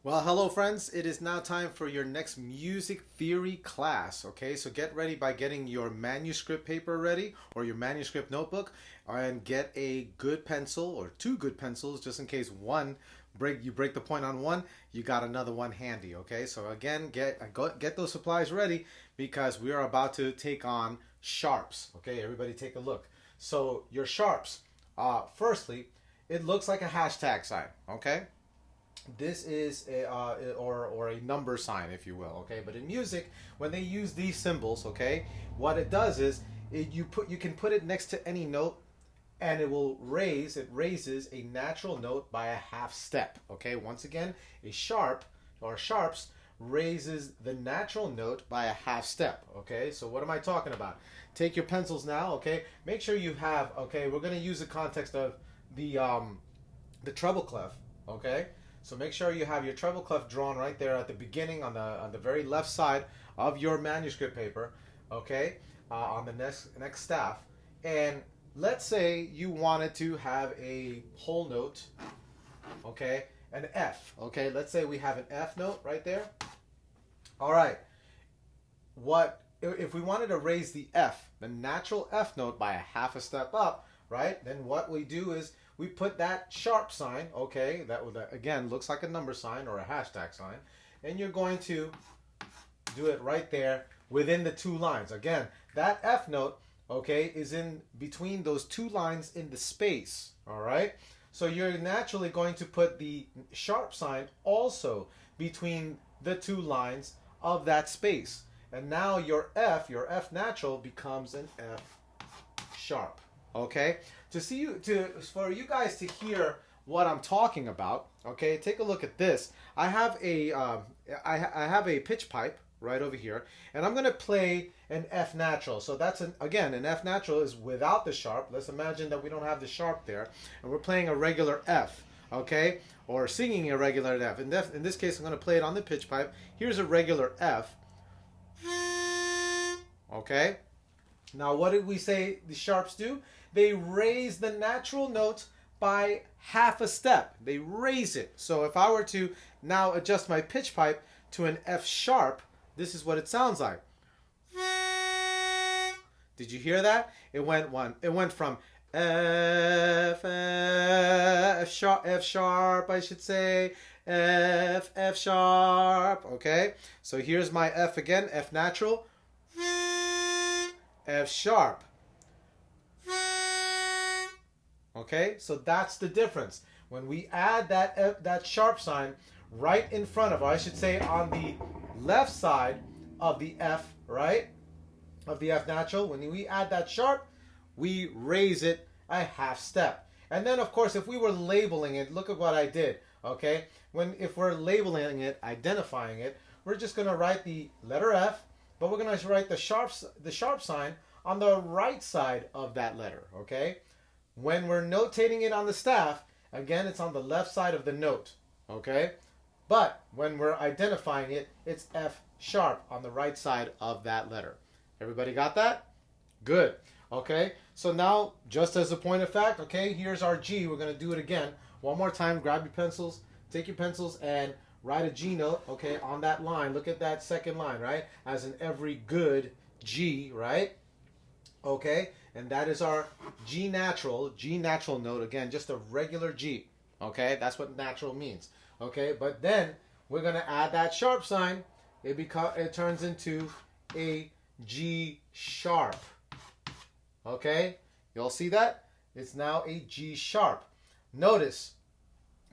Well, hello friends. It is now time for your next music theory class. Okay, so get ready by getting your manuscript paper ready or your manuscript notebook, and get a good pencil or two good pencils just in case you break the point on one, you got another one handy. Okay, so again, get those supplies ready because we are about to take on sharps. Okay, everybody take a look. So your sharps, firstly, it looks like a hashtag sign. Okay, this is or a number sign, if you will. Okay, but in music, when they use these symbols, okay, what it does is you can put it next to any note, and it raises a natural note by a half step. Okay, once again, a sharp or sharps raises the natural note by a half step. Okay, so what am I talking about? Take your pencils now. Okay, make sure you have, okay, we're going to use the context of the treble clef. Okay, so make sure you have your treble clef drawn right there at the beginning on the very left side of your manuscript paper. Okay, on the next staff. And let's say you wanted to have a whole note. Okay, an F. Okay, let's say we have an F note right there. All right, what if we wanted to raise the F, the natural F note, by a half a step up, right? Then what we do is we put that sharp sign, okay, that again looks like a number sign or a hashtag sign, and you're going to do it right there within the two lines. Again, that F note, okay, is in between those two lines in the space. All right, so you're naturally going to put the sharp sign also between the two lines of that space, and now your F natural becomes an F sharp. Okay, for you guys to hear what I'm talking about, okay, take a look at this. I have a pitch pipe right over here, and I'm gonna play an F natural. So that's an F natural is without the sharp. Let's imagine that we don't have the sharp there, and we're playing a regular F, okay, or singing a regular F. In this case, I'm gonna play it on the pitch pipe. Here's a regular F. Okay. Now, what did we say the sharps do? They raise the natural note by half a step. They raise it. So if I were to now adjust my pitch pipe to an F sharp, this is what it sounds like. Did you hear that? It went from F sharp, I should say, F sharp. Okay, so here's my F again, F natural, F sharp. Okay, so that's the difference. When we add that sharp sign right in front of, or I should say on the left side of the F, right? Of the F natural, when we add that sharp, we raise it a half step. And then, of course, if we were labeling it, look at what I did, okay? If we're labeling it, identifying it, we're just going to write the letter F, but we're going to write the sharp sign on the right side of that letter, okay? When we're notating it on the staff, again, it's on the left side of the note, okay? But when we're identifying it, it's F sharp on the right side of that letter. Everybody got that? Good. Okay, so now, just as a point of fact, okay, here's our G. We're going to do it again. One more time, grab your pencils, take your pencils, and write a G note, okay, on that line. Look at that second line, right? As in every good G, right? Okay, and that is our G natural note. Again, just a regular G. Okay, that's what natural means. Okay, but then we're going to add that sharp sign. It turns into a G sharp. Okay, you all see that? It's now a G sharp. Notice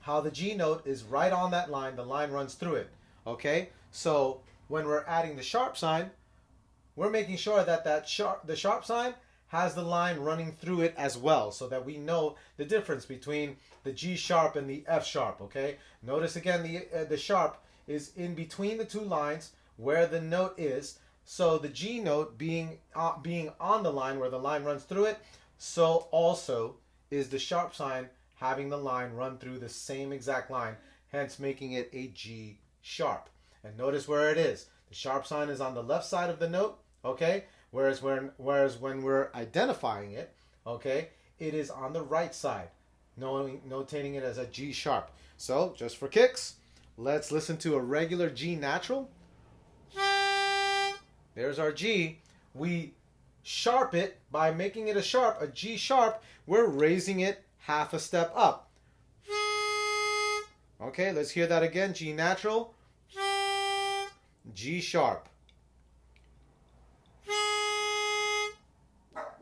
how the G note is right on that line. The line runs through it. Okay, so when we're adding the sharp sign, we're making sure that the sharp sign has the line running through it as well, so that we know the difference between the G sharp and the F sharp. Okay, notice again the sharp is in between the two lines where the note is. So the G note being on the line where the line runs through it, so also is the sharp sign having the line run through the same exact line, hence making it a G sharp. And notice where it is. The sharp sign is on the left side of the note, okay? Whereas when we're identifying it, okay, it is on the right side, notating it as a G sharp. So just for kicks, Let's listen to a regular G natural. There's our G. We sharp it by making it a G sharp. We're raising it half a step up. Okay, let's hear that again. G natural, G sharp.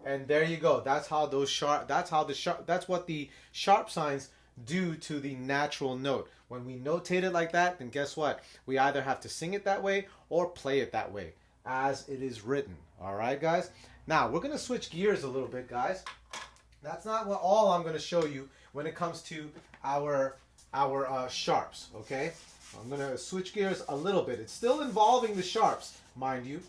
And there you go. That's how those sharp. That's what the sharp signs do to the natural note. When we notate it like that, then guess what? We either have to sing it that way or play it that way, as it is written. All right, guys. Now we're gonna switch gears a little bit, guys. That's not all I'm gonna show you when it comes to our sharps. Okay, I'm gonna switch gears a little bit. It's still involving the sharps, mind you.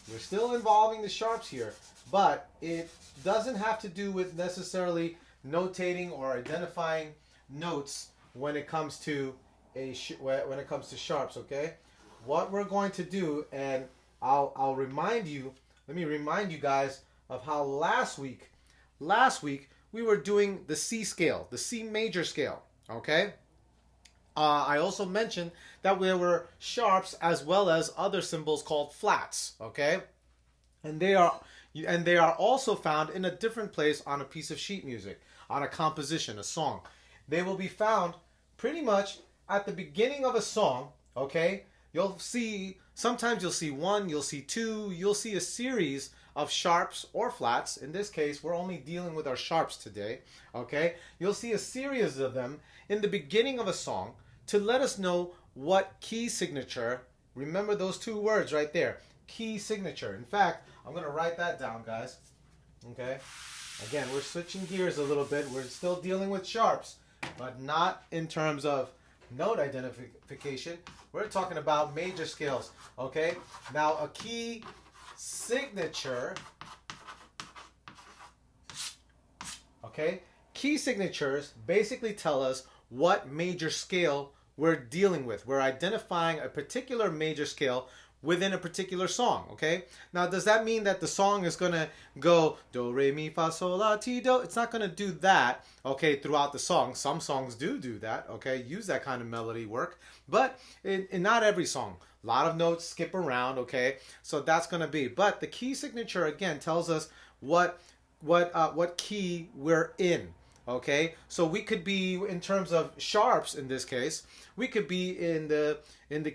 We're still involving the sharps here, but it doesn't have to do with necessarily notating or identifying notes when it comes to sharps. Okay, what we're going to do, and I'll remind you. Let me remind you guys of how last week we were doing the C scale, the C major scale. Okay. I also mentioned that there were sharps as well as other symbols called flats. Okay, and they are also found in a different place on a piece of sheet music, on a composition, a song. They will be found pretty much at the beginning of a song. Okay, sometimes you'll see one, you'll see two, you'll see a series of sharps or flats. In this case, we're only dealing with our sharps today. Okay, you'll see a series of them in the beginning of a song to let us know what key signature. Remember those two words right there, key signature. In fact, I'm going to write that down, guys. Okay, again, we're switching gears a little bit. We're still dealing with sharps, but not in terms of note identification. We're talking about major scales. Okay, now a key signature. Okay, key signatures basically tell us what major scale we're dealing with. We're identifying a particular major scale within a particular song. Okay, now does that mean that the song is going to go do re mi fa sol la ti do? It's not going to do that, okay, throughout the song. Some songs do that, okay, use that kind of melody work, but in not every song. A lot of notes skip around, okay, so that's going to be. But the key signature again tells us what key we're in. Okay, so we could be, in terms of sharps in this case, we could be in the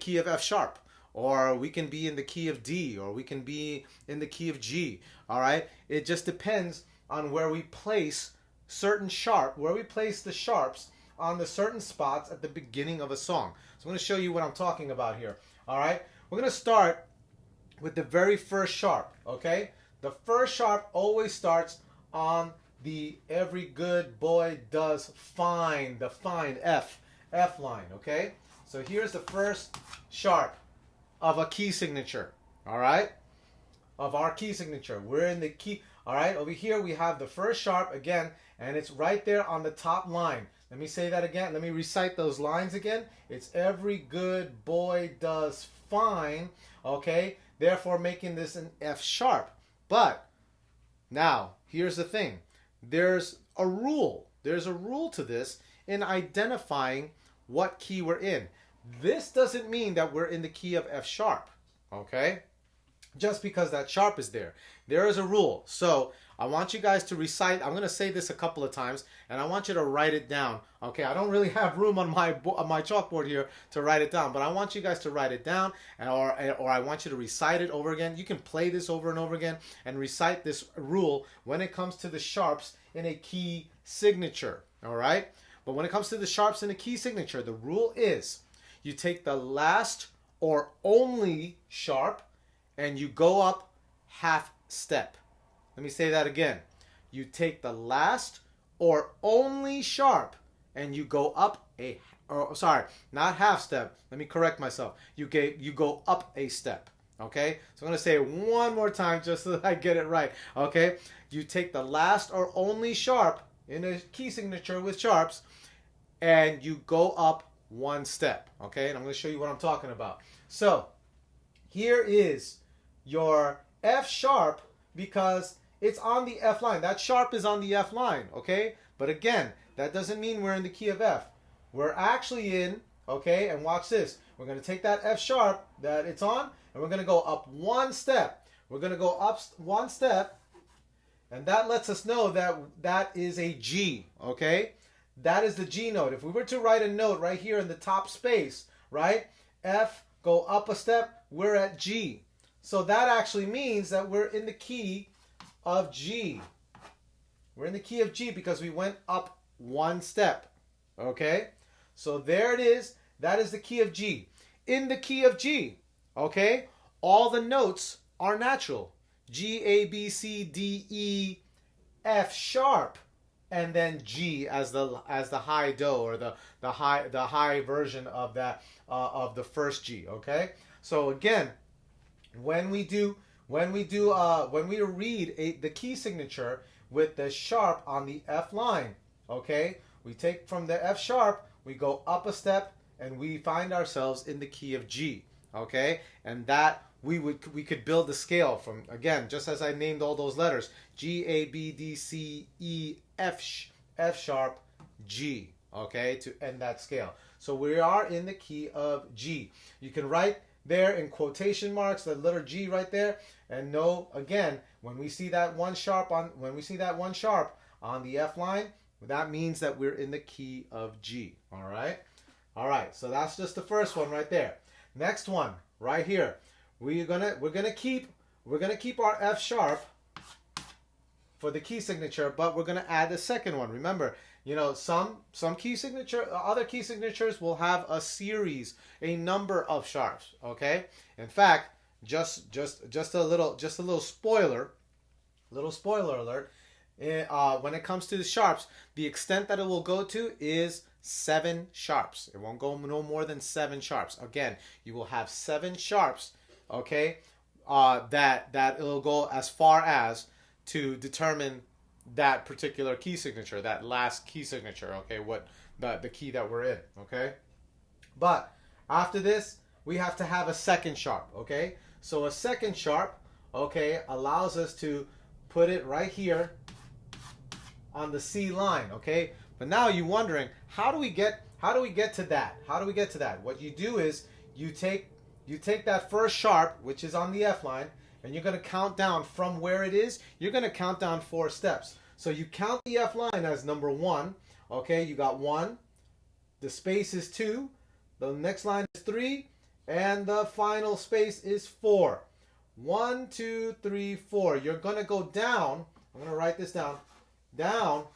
key of F sharp, or we can be in the key of D, or we can be in the key of G. All right, it just depends on where we place the sharps on the certain spots at the beginning of a song. So I'm going to show you what I'm talking about here. All right, we're going to start with the very first sharp. Okay, the first sharp always starts on the every good boy does fine, the fine F line. Okay, so here's the first sharp of a key signature. All right, of our key signature, we're in the key. All right, over here we have the first sharp again, and it's right there on the top line. Let me say that again. Let me recite those lines again. It's every good boy does fine. Okay, therefore making this an F sharp. But now here's the thing. There's a rule. There's a rule to this in identifying what key we're in. This doesn't mean that we're in the key of F sharp, okay? Just because that sharp is there. There is a rule. So I want you guys to recite. I'm going to say this a couple of times, and I want you to write it down, okay? I don't really have room on my chalkboard here to write it down, but I want you guys to write it down, or I want you to recite it over again. You can play this over and over again and recite this rule when it comes to the sharps in a key signature, all right? But when it comes to the sharps in a key signature, the rule is you take the last or only sharp and you go up half step. Let me say that again. You take the last or only sharp and you go up not half step. Let me correct myself. You go up a step. Okay? So I'm going to say it one more time just so that I get it right. Okay? You take the last or only sharp in a key signature with sharps and you go up one step. Okay? And I'm going to show you what I'm talking about. So, here is your F sharp because it's on the F line. That sharp is on the F line, okay? But again, that doesn't mean we're in the key of F. We're actually in Okay, and watch this. We're going to take that F sharp that it's on, and we're going to go up one step. We're going to go up one step, and that lets us know that that is a G, okay? That is the G note. If we were to write a note right here in the top space, right? F, go up a step, we're at G. So that actually means that we're in the key of G. We're in the key of G because we went up one step, okay? So there it is. That is the key of G. In the key of G, okay, all the notes are natural. G, A, B, C, D, E, F sharp, and then G as the high do, or the high version of that of the first G. Okay. So again, when we read the key signature with the sharp on the F line, okay, we take from the F sharp, we go up a step, and we find ourselves in the key of G. Okay, and that we could build the scale from, again, just as I named all those letters: G, A, B, D, C, E, F sharp, G. Okay, to end that scale. So we are in the key of G. You can write there in quotation marks the letter G right there, and know again, when we see that one sharp on the F line, that means that we're in the key of G. All right. All right. So that's just the first one right there. Next one right here. We're gonna keep our F sharp for the key signature, but we're gonna add the second one. Remember, some other key signatures will have a series, a number of sharps. Okay. In fact, just a little spoiler alert. When it comes to the sharps, the extent that it will go to is 7 sharps. It won't go no more than 7 sharps. Again, you will have 7 sharps, okay, that it'll go as far as to determine that particular key signature, that last key signature, okay, what the key that we're in, okay? But after this, we have to have a second sharp, okay? So a second sharp, okay, allows us to put it right here on the C line, okay? But now you're wondering, how do we get to that? How do we get to that? What you do is you take that first sharp, which is on the F line, and you're going to count down from where it is. You're going to count down 4 steps. So you count the F line as number 1. Okay, you got 1. The space is 2. The next line is 3. And the final space is 4. 1, 2, 3, 4. You're going to go down. I'm going to write this down. Down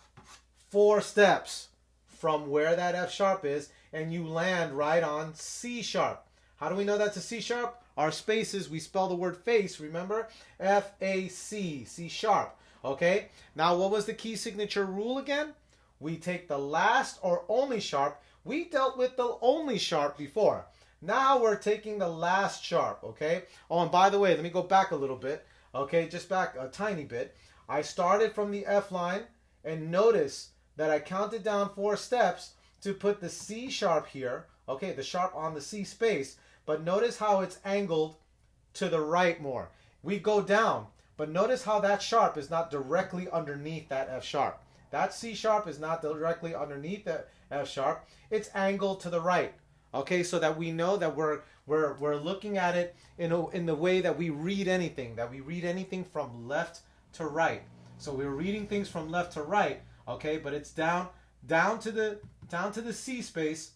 4 steps from where that F sharp is, and you land right on C sharp. How do we know that's a C sharp? Our spaces, we spell the word face, remember? F-A-C, C sharp. Okay? Now, what was the key signature rule again? We take the last or only sharp. We dealt with the only sharp before. Now we're taking the last sharp, okay? Oh, and by the way, let me go back a little bit. Okay, just back a tiny bit. I started from the F line, and notice that I counted down 4 steps to put the C sharp here. Okay, the sharp on the C space. But notice how it's angled to the right more. We go down, but notice how that sharp is not directly underneath that F sharp. That C sharp is not directly underneath that F sharp. It's angled to the right. Okay, so that we know that we're looking at it in the way that we read anything, from left to right. So we're reading things from left to right, okay, but it's down to the C space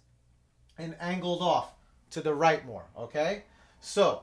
and angled off to the right more, okay? So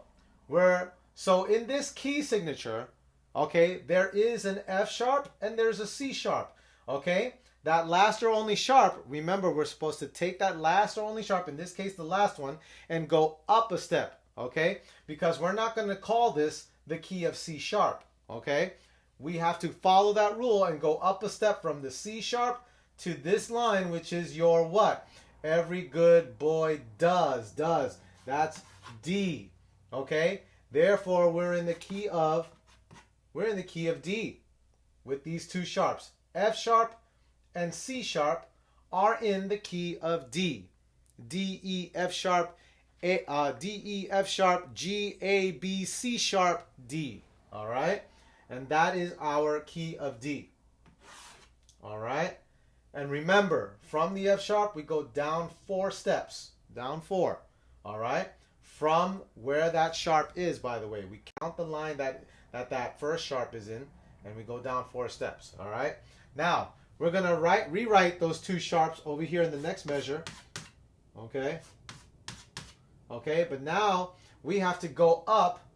in this key signature, okay, there is an F sharp and there's a C sharp, okay? That last or only sharp, remember, we're supposed to take that last or only sharp, in this case the last one, and go up a step, okay? Because we're not going to call this the key of C sharp, okay? We have to follow that rule and go up a step from the C sharp to this line, which is your what? Every good boy does. That's D. Okay? Therefore, we're in the key of D with these 2 sharps. F sharp and C sharp are in the key of D. D, E, F sharp, D, E, F sharp, G, A, B, C sharp, D. All right? And that is our key of D. All right? And remember, from the F sharp, we go down 4 steps. down 4. All right? From where that sharp is, by the way. We count the line that first sharp is in, and we go down 4 steps. All right? Now, we're going to rewrite those 2 sharps over here in the next measure. Okay? Okay, but now we have to go up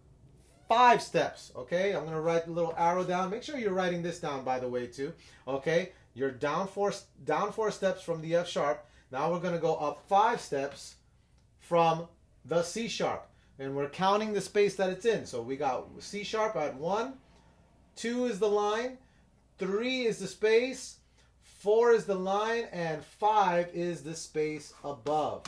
5 steps. Okay, I'm going to write the little arrow down. Make sure you're writing this down, by the way, too. Okay, you're down four steps from the F sharp. Now we're going to go up 5 steps from the C sharp. And we're counting the space that it's in. So we got C sharp at 1, 2 is the line, 3 is the space, 4 is the line, and 5 is the space above.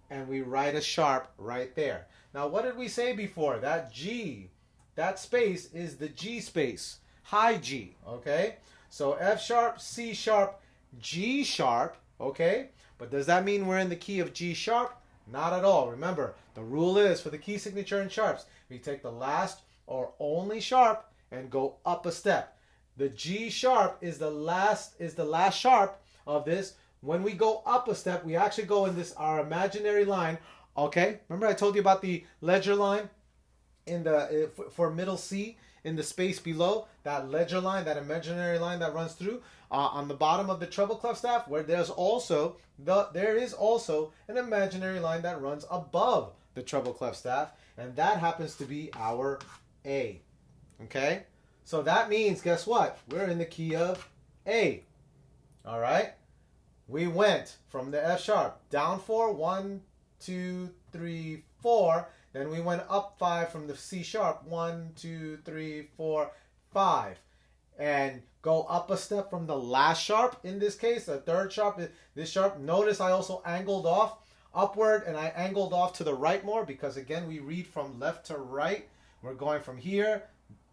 And we write a sharp right there. Now, what did we say before? That G, that space is the G space, high G, okay? So F sharp, C sharp, G sharp, okay? But does that mean we're in the key of G sharp? Not at all. Remember, the rule is for the key signature in sharps, we take the last or only sharp and go up a step. The G sharp is the last sharp of this. When we go up a step, we actually go in our imaginary line. Okay, remember I told you about the ledger line in the for middle C in the space below, that ledger line, that imaginary line that runs through on the bottom of the treble clef staff, where there is also an imaginary line that runs above the treble clef staff, and that happens to be our A. Okay, so that means, guess what? We're in the key of A. All right. We went from the F sharp down 4, 1, 2, 3, 4. Then we went up 5 from the C sharp, 1, 2, 3, 4, 5. And go up a step from the last sharp, in this case, the third sharp, this sharp. Notice I also angled off upward and I angled off to the right more because, again, we read from left to right. We're going from here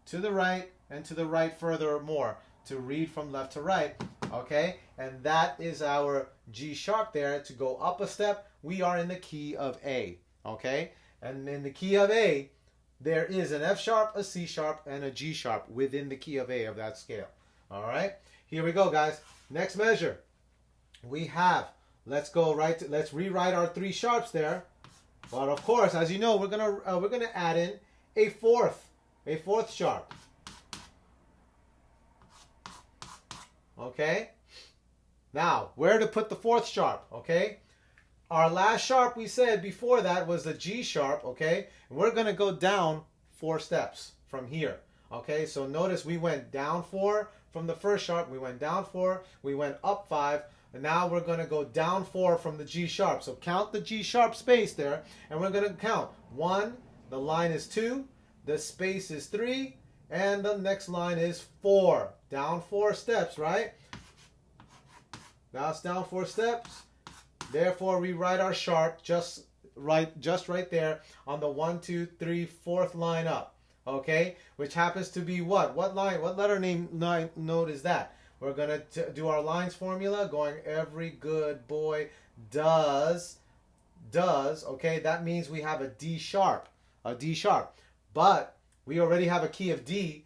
to the right and to the right further more to read from left to right, okay? And that is our G sharp there. To go up a step, we are in the key of A, okay? And in the key of A, there is an F sharp, a C sharp, and a G sharp within the key of A of that scale, all right? Here we go, guys. Next measure. We have, let's rewrite our 3 sharps there. But of course, as you know, we're gonna add in a fourth sharp. Okay, now where to put the 4th sharp? Okay, our last sharp we said before that was the G sharp. Okay, and we're going to go down 4 steps from here. Okay, so notice we went down 4 from the first sharp, we went down 4, we went up 5, and now we're going to go down 4 from the G sharp. So count the G sharp space there, and we're going to count 1, the line is 2, the space is 3, and the next line is 4. Down 4 steps, right? Now it's down 4 steps. Therefore, we write our sharp just right there on the 1, 2, 3, 4th line up. Okay? Which happens to be what? What line? What letter name note is that? We're going to do our lines formula, going every good boy does. Okay? That means we have a D sharp. But we already have a key of D.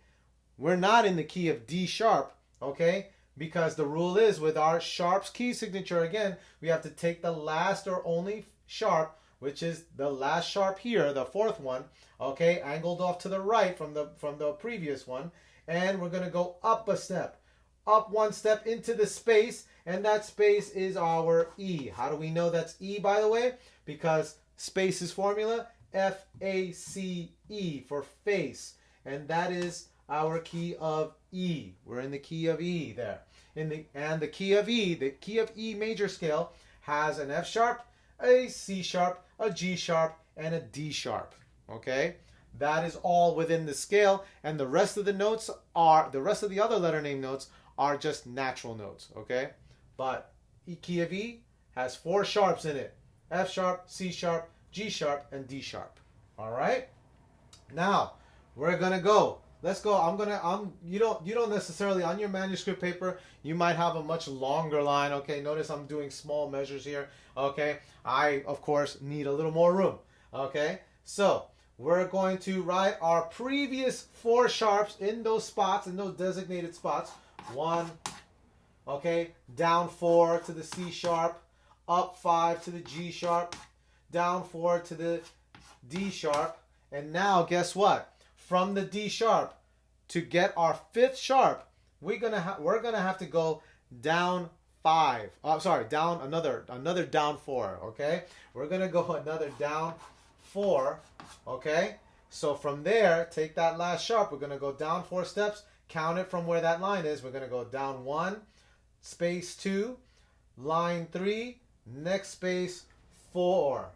We're not in the key of D sharp, okay? Because the rule is with our sharps key signature, again, we have to take the last or only sharp, which is the last sharp here, the 4th one, okay? Angled off to the right from the previous one. And we're going to go up a step, up 1 step into the space, and that space is our E. How do we know that's E, by the way? Because space is formula, F-A-C-E for face. And that is our key of E. We're in the key of E there. And the key of E major scale has an F sharp, a C sharp, a G sharp, and a D sharp. Okay? That is all within the scale, and the rest of the other letter name notes are just natural notes, okay? But key of E has 4 sharps in it. F sharp, C sharp, G sharp, and D sharp. All right? Now, we're going to go. Let's go. You don't necessarily, on your manuscript paper, you might have a much longer line. Okay, notice I'm doing small measures here. Okay, I, of course, need a little more room. Okay, so we're going to write our previous 4 sharps in those spots, in those designated spots. 1, okay, down 4 to the C sharp, up 5 to the G sharp, down 4 to the D sharp. And now guess what? From the D sharp to get our 5th sharp, we're gonna have to go down 5. Down another down 4. Okay, we're gonna go another down 4. Okay, so from there, take that last sharp. We're gonna go down 4 steps. Count it from where that line is. We're gonna go down 1, space 2, line 3, next space 4.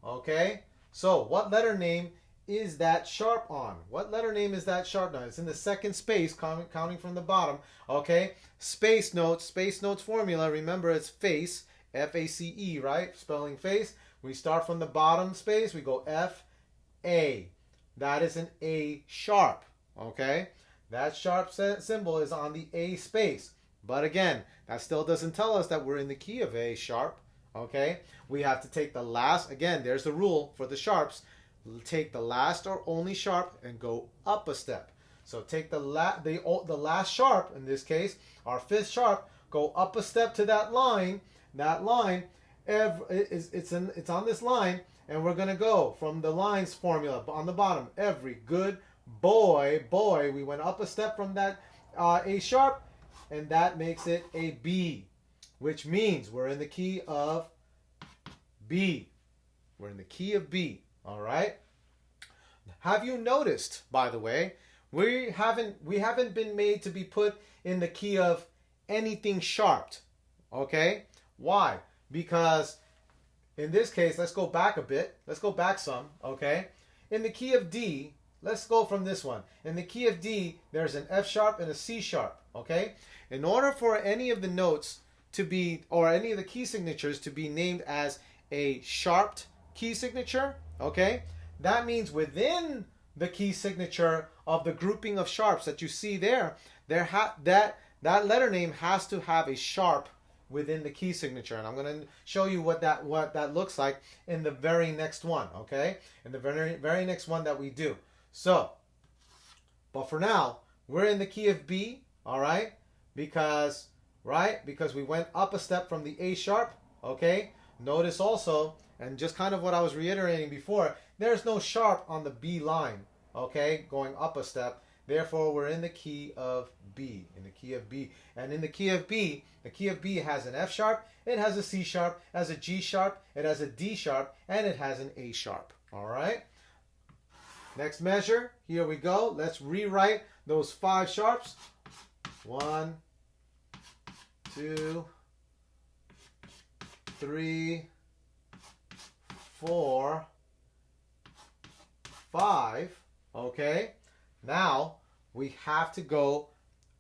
Okay, so what letter name is that sharp on? What letter name is that sharp on? It's in the 2nd space, counting from the bottom. Okay, space notes formula. Remember, it's face, F-A-C-E, right? Spelling face. We start from the bottom space. We go F-A. That is an A sharp. Okay, that sharp symbol is on the A space. But again, that still doesn't tell us that we're in the key of A sharp. Okay, we have to take the last, again, there's the rule for the sharps. Take the last or only sharp and go up a step. So take the last sharp, in this case, our 5th sharp, go up a step to that line. That line, it's on this line, and we're going to go from the lines formula on the bottom. Every good boy, we went up a step from that A sharp, and that makes it a B, which means we're in the key of B. We're in the key of B. All right. Have you noticed, by the way, we haven't been made to be put in the key of anything sharped. Okay? Why? Because in this case, let's go back a bit. Let's go back some. Okay? In the key of D, let's go from this one. In the key of D, there's an F sharp and a C sharp. Okay? In order for any of the notes to be, or any of the key signatures to be named as a sharped key signature, okay, that means within the key signature of the grouping of sharps that you see there, that letter name has to have a sharp within the key signature, and I'm going to show you what that looks like in the very next one. Okay, in the very next one that we do. So, but for now, we're in the key of B. All right, because we went up a step from the A sharp. Okay, notice also, and just kind of what I was reiterating before, there's no sharp on the B line, okay, going up a step. Therefore, we're in the key of B, in the key of B. And in the key of B, the key of B has an F sharp, it has a C sharp, it has a G sharp, it has a D sharp, and it has an A sharp. All right? Next measure, here we go. Let's rewrite those 5 sharps. 1, 2, 3, 4, 5. Okay, now we have to go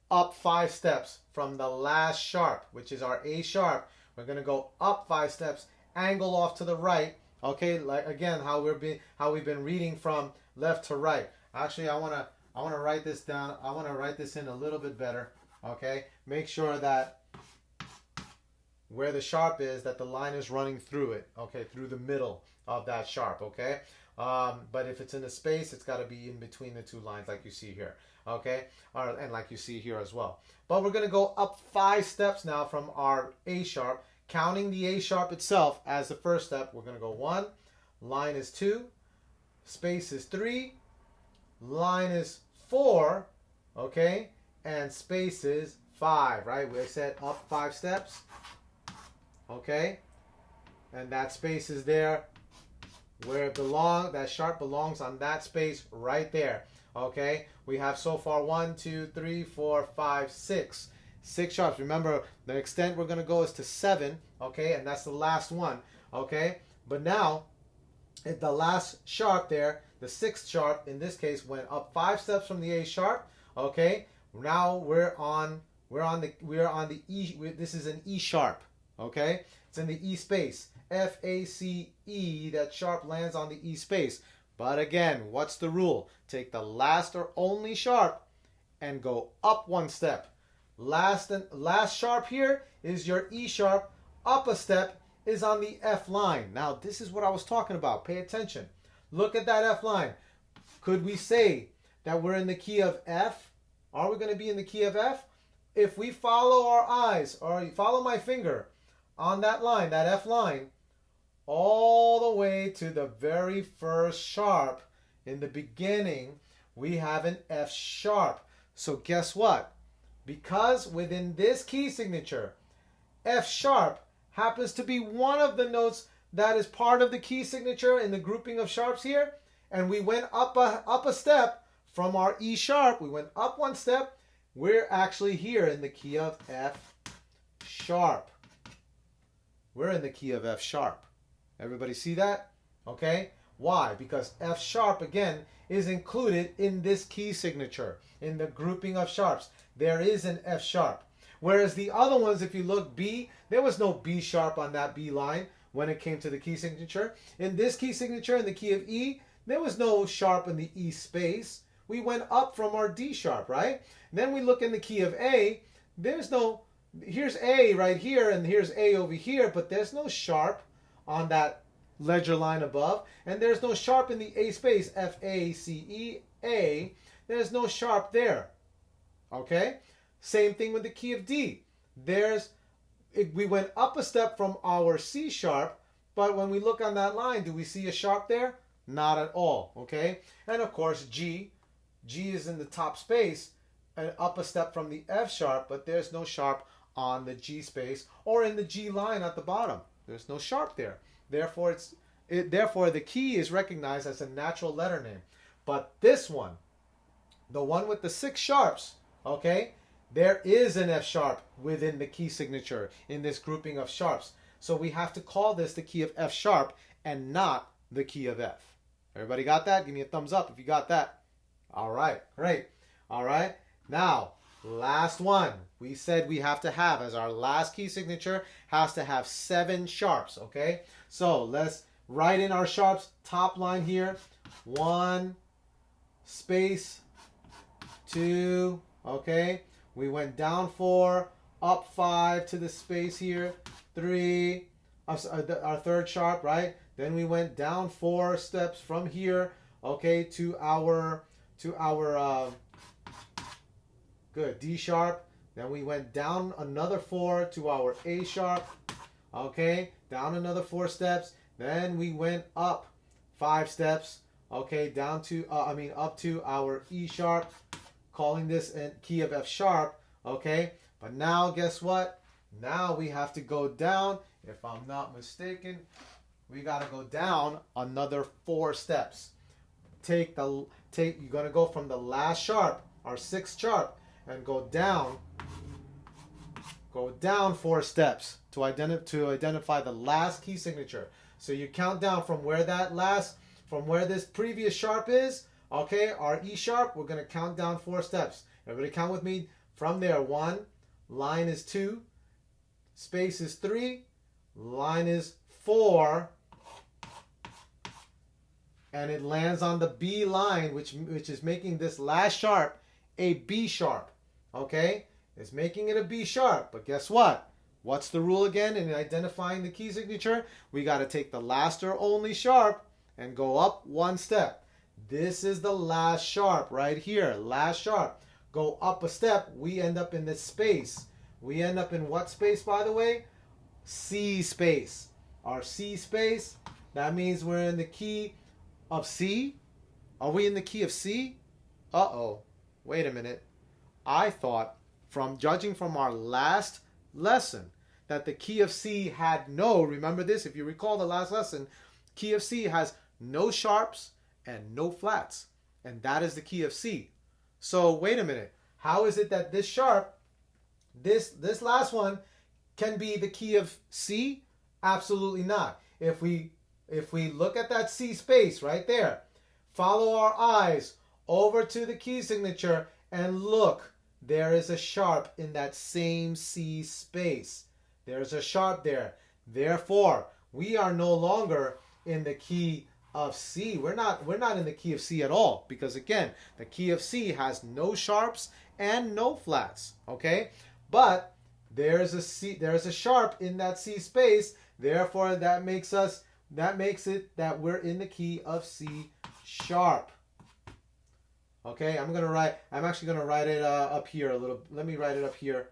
up 5 steps from the last sharp, which is our A sharp. We're going to go up 5 steps, angle off to the right. Okay, like again, how we've been reading from left to right. Actually, I want to write this down. I want to write this in a little bit better. Okay, make sure that where the sharp is, that the line is running through it. Okay, through the middle of that sharp. Okay, but if it's in a space, it's got to be in between the 2 lines, like you see here. Okay, and like you see here as well. But we're going to go up 5 steps now from our A sharp, counting the A sharp itself as the first step. We're going to go 1, line is 2, space is 3, line is 4, okay, and space is 5, right? We said up 5 steps, okay, and that space is there where it belongs. That sharp belongs on that space right there. Okay, we have so far 1, 2, 3, 4, 5, 6 sharps. Remember, the extent we're going to go is to 7. Okay, and that's the last one. Okay, but now at the last sharp there, the 6th sharp in this case went up 5 steps from the A sharp. Okay, now we're on the E. This is an E sharp. Okay, it's in the E space. F-A-C-E. That sharp lands on the E space. But again, what's the rule? Take the last or only sharp and go up 1 step. Last sharp here is your E sharp. Up a step is on the F line. Now, this is what I was talking about. Pay attention. Look at that F line. Could we say that we're in the key of F? Are we going to be in the key of F? If we follow our eyes, or follow my finger, on that line, that F line, all the way to the very first sharp in the beginning, we have an F sharp. So guess what? Because within this key signature, F sharp happens to be one of the notes that is part of the key signature in the grouping of sharps here, and we went up a step from our E sharp. We went up one step. We're actually here in the key of F sharp. We're in the key of F sharp. Everybody see that? Okay. Why? Because F sharp, again, is included in this key signature, in the grouping of sharps. There is an F sharp. Whereas the other ones, if you look, B, there was no B sharp on that B line when it came to the key signature. In this key signature, in the key of E, there was no sharp in the E space. We went up from our D sharp, right? And then we look in the key of A, there's no, here's A right here, and here's A over here, but there's no sharp on that ledger line above, and there's no sharp in the A space, F, A, C, E, A. There's no sharp there, okay? Same thing with the key of D. We went up a step from our C sharp, but when we look on that line, do we see a sharp there? Not at all, okay? And of course, G is in the top space, and up a step from the F sharp, but there's no sharp on the G space or in the G line at the bottom. There's no sharp there. Therefore, therefore the key is recognized as a natural letter name. But this one, the one with the 6 sharps, okay, there is an F sharp within the key signature in this grouping of sharps. So we have to call this the key of F sharp and not the key of F. Everybody got that? Give me a thumbs up if you got that. All right, great. All right, now, last one. We said we have to have, as our last key signature, has to have 7 sharps, okay? So let's write in our sharps, top line here. 1, space, 2, okay? We went down 4, up 5 to the space here. 3, our third sharp, right? Then we went down 4 steps from here, okay, to our good D sharp. Then we went down another 4 to our A sharp, okay, down another 4 steps. Then we went up 5 steps, okay, down to up to our E sharp, calling this a key of F sharp, okay. But now guess what? Now we have to go down. If I'm not mistaken, we got to go down another 4 steps. You're going to go from the last sharp, our 6th sharp, and go down 4 steps to identify the last key signature. So you count down from where this previous sharp is, okay, our E sharp, we're going to count down 4 steps. Everybody count with me. From there, 1, line is 2, space is 3, line is 4, and it lands on the B line, which is making this last sharp a B sharp, okay? It's making it a B sharp, but guess what? What's the rule again in identifying the key signature? We got to take the last or only sharp and go up 1 step. This is the last sharp right here, last sharp. Go up a step, we end up in this space. We end up in what space, by the way? C space. Our C space, that means we're in the key of C. Are we in the key of C? Uh-oh. Wait a minute. I thought, judging from our last lesson, that the key of C had remember this, if you recall the last lesson, key of C has no sharps and no flats. And that is the key of C. So wait a minute. How is it that this sharp, this last one, can be the key of C? Absolutely not. If we look at that C space right there, follow our eyes over to the key signature and look, there is a sharp in that same C space. There's a sharp there. Therefore, we are no longer in the key of C. We're not in the key of C at all, because again, the key of C has no sharps and no flats, okay? But there's a sharp in that C space. Therefore, that makes it that we're in the key of C sharp. Okay, I'm actually gonna write it up here a little. Let me write it up here.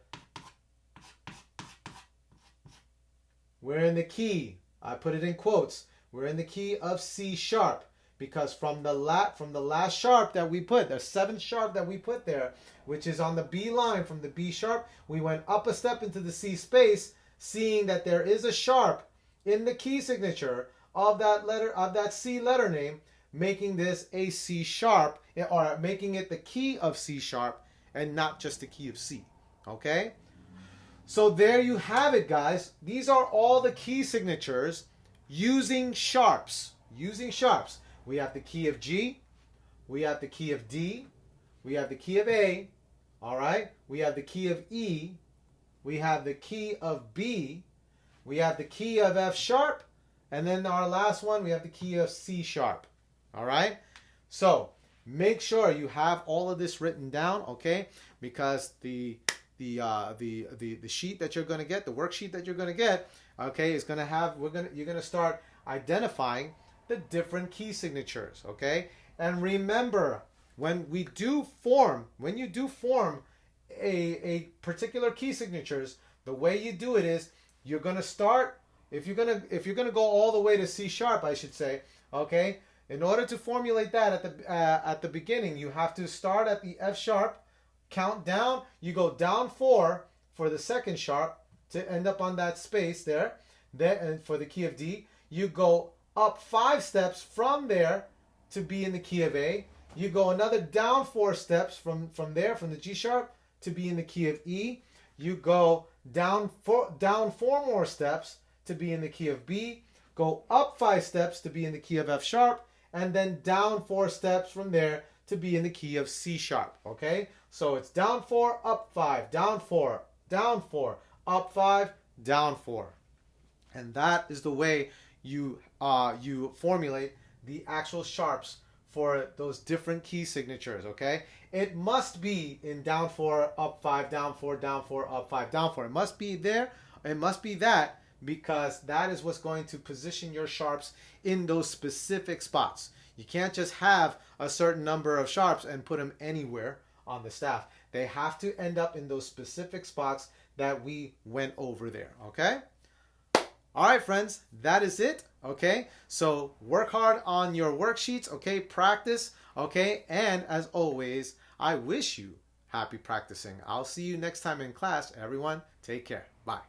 We're in the key. I put it in quotes. We're in the key of C sharp because from the last sharp that we put, the seventh sharp that we put there, which is on the B line from the B sharp, we went up a step into the C space, seeing that there is a sharp in the key signature of that letter, of that C letter name, making this a C sharp, or making it the key of C sharp and not just the key of C. Okay? So there you have it, guys. These are all the key signatures using sharps. Using sharps. We have the key of G. We have the key of D. We have the key of A. All right? We have the key of E. We have the key of B. We have the key of F sharp. And then our last one, we have the key of C sharp. All right? So make sure you have all of this written down, okay? Because the sheet that you're going to get, the worksheet that you're going to get, okay, is going to have, you're going to start identifying the different key signatures, okay? And remember, when you do form a particular key signatures, the way you do it is you're going to start, if you're going to go all the way to C sharp, I should say, okay? In order to formulate that at the beginning, you have to start at the F sharp, count down, you go down 4 for the second sharp to end up on that space there. Then for the key of D, you go up 5 steps from there to be in the key of A. You go another down 4 steps from there, from the G sharp, to be in the key of E. You go down 4 more steps to be in the key of B. Go up 5 steps to be in the key of F sharp, and then down 4 steps from there to be in the key of C sharp, okay? So it's down 4, up 5, down 4, down 4, up 5, down 4. And that is the way you formulate the actual sharps for those different key signatures, okay? It must be in down 4, up 5, down 4, down 4, up 5, down 4. It must be there. It must be that, because that is what's going to position your sharps in those specific spots. You can't just have a certain number of sharps and put them anywhere on the staff. They have to end up in those specific spots that we went over there, okay? All right, friends, that is it, okay? So work hard on your worksheets, okay? Practice, okay? And as always, I wish you happy practicing. I'll see you next time in class. Everyone, take care. Bye.